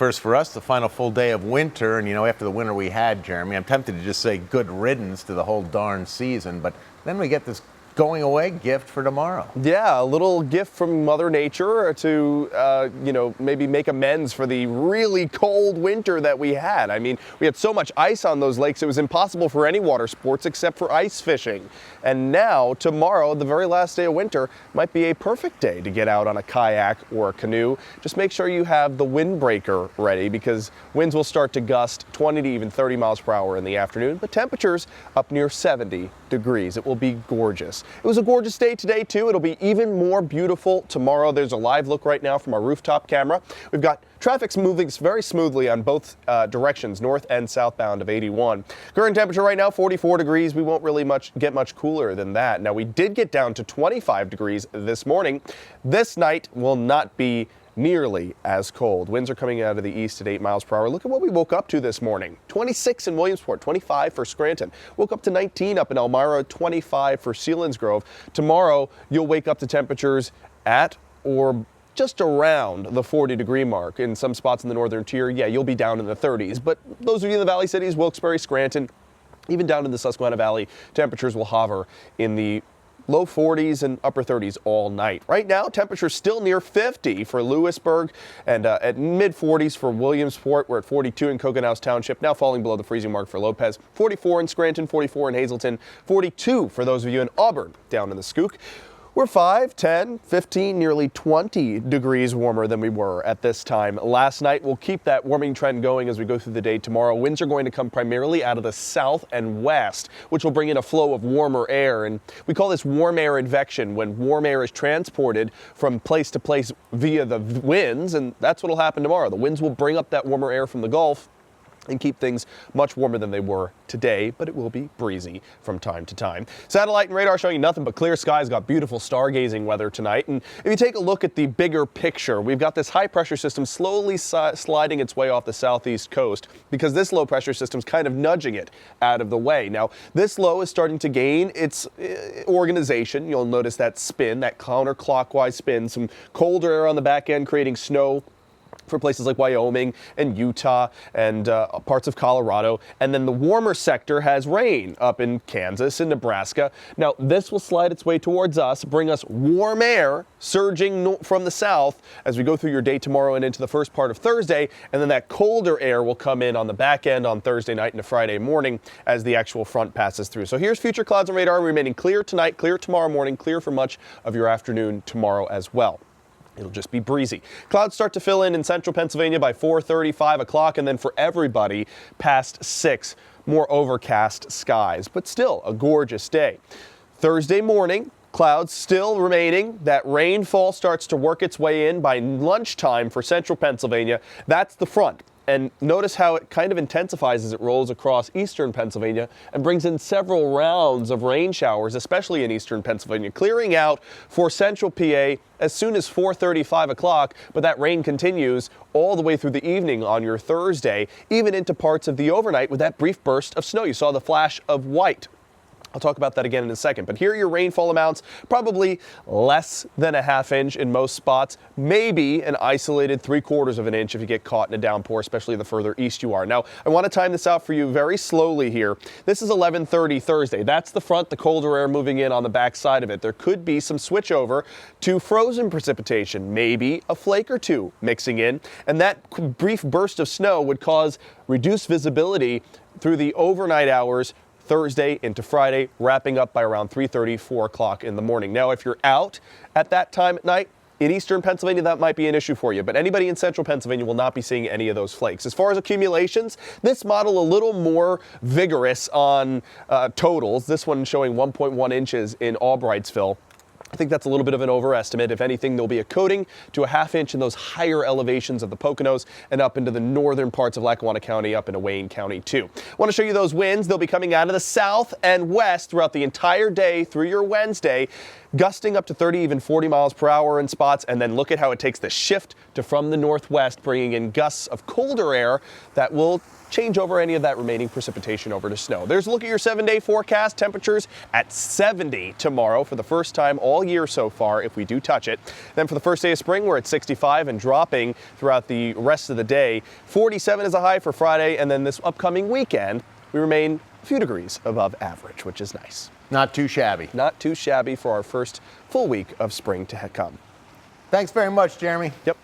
first for us, the final full day of winter. And, after the winter we had, Jeremy, I'm tempted to just say good riddance to the whole darn season. But then we get this going away gift for tomorrow. Yeah, a little gift from Mother Nature to, maybe make amends for the really cold winter that we had. I mean, we had so much ice on those lakes, it was impossible for any water sports except for ice fishing. And now, tomorrow, the very last day of winter, might be a perfect day to get out on a kayak or a canoe. Just make sure you have the windbreaker ready, because winds will start to gust 20 to even 30 miles per hour in the afternoon, but temperatures up near 70 degrees. It will be gorgeous. It was a gorgeous day today, too. It'll be even more beautiful tomorrow. There's a live look right now from our rooftop camera. We've got traffic's moving very smoothly on both directions, north and southbound of 81. Current temperature right now, 44 degrees. We won't really get much cooler than that. Now, we did get down to 25 degrees this morning. This night will not be nearly as cold. Winds are coming out of the east at 8 miles per hour. Look at what we woke up to this morning. 26 in Williamsport, 25 for Scranton. Woke up to 19 up in Elmira, 25 for Selinsgrove. Tomorrow, you'll wake up to temperatures at or just around the 40-degree mark. In some spots in the northern tier, you'll be down in the 30s. But those of you in the Valley cities, Wilkes-Barre, Scranton, even down in the Susquehanna Valley, temperatures will hover in the low 40s and upper 30s all night. Right now, temperatures still near 50 for Lewisburg and at mid 40s for Williamsport. We're at 42 in Coconouse Township, now falling below the freezing mark for Lopez. 44 in Scranton, 44 in Hazleton, 42 for those of you in Auburn down in the Schuylkill. We're 5, 10, 15, nearly 20 degrees warmer than we were at this time last night. We'll keep that warming trend going as we go through the day tomorrow. Winds are going to come primarily out of the south and west, which will bring in a flow of warmer air. And we call this warm air advection, when warm air is transported from place to place via the winds. And that's what will happen tomorrow. The winds will bring up that warmer air from the Gulf and keep things much warmer than they were today, but it will be breezy from time to time. Satellite and radar showing you nothing but clear skies. Got beautiful stargazing weather tonight. And if you take a look at the bigger picture, we've got this high pressure system slowly sliding its way off the southeast coast, because this low pressure system is kind of nudging it out of the way. Now, this low is starting to gain its organization. You'll notice that spin, that counterclockwise spin, some colder air on the back end creating snow for places like Wyoming and Utah and parts of Colorado. And then the warmer sector has rain up in Kansas and Nebraska. Now, this will slide its way towards us, bring us warm air surging from the south as we go through your day tomorrow and into the first part of Thursday. And then that colder air will come in on the back end on Thursday night into Friday morning as the actual front passes through. So here's future clouds and radar remaining clear tonight, clear tomorrow morning, clear for much of your afternoon tomorrow as well. It'll just be breezy. Clouds start to fill in central Pennsylvania by 4:30, 5 o'clock, and then for everybody past 6, more overcast skies, but still a gorgeous day. Thursday morning, clouds still remaining. That rainfall starts to work its way in by lunchtime for central Pennsylvania. That's the front. And notice how it kind of intensifies as it rolls across eastern Pennsylvania and brings in several rounds of rain showers, especially in eastern Pennsylvania, clearing out for central PA as soon as 4:30, 5 o'clock. But that rain continues all the way through the evening on your Thursday, even into parts of the overnight with that brief burst of snow. You saw the flash of white. I'll talk about that again in a second, but here are your rainfall amounts. Probably less than a half inch in most spots, maybe an isolated 3/4 of an inch if you get caught in a downpour, especially the further east you are. Now, I want to time this out for you very slowly here. This is 11:30 Thursday. That's the front, the colder air moving in on the back side of it. There could be some switchover to frozen precipitation, maybe a flake or two mixing in, and that brief burst of snow would cause reduced visibility through the overnight hours Thursday into Friday, wrapping up by around 3:30, 4 o'clock in the morning. Now, if you're out at that time at night, in eastern Pennsylvania, that might be an issue for you, but anybody in central Pennsylvania will not be seeing any of those flakes. As far as accumulations, this model a little more vigorous on totals. This one showing 1.1 inches in Albrightsville. I think that's a little bit of an overestimate. If anything, there'll be a coating to a half inch in those higher elevations of the Poconos and up into the northern parts of Lackawanna County, up into Wayne County too. I want to show you those winds. They'll be coming out of the south and west throughout the entire day through your Wednesday, gusting up to 30, even 40 miles per hour in spots. And then look at how it takes the shift to from the northwest, bringing in gusts of colder air that will change over any of that remaining precipitation over to snow. There's a look at your 7-day forecast. Temperatures at 70 tomorrow for the first time all all year so far if we do touch it. Then for the first day of spring, we're at 65 and dropping throughout the rest of the day. 47 is a high for Friday, and then this upcoming weekend, we remain a few degrees above average, which is nice. Not too shabby. Not too shabby for our first full week of spring to come. Thanks very much, Jeremy. Yep.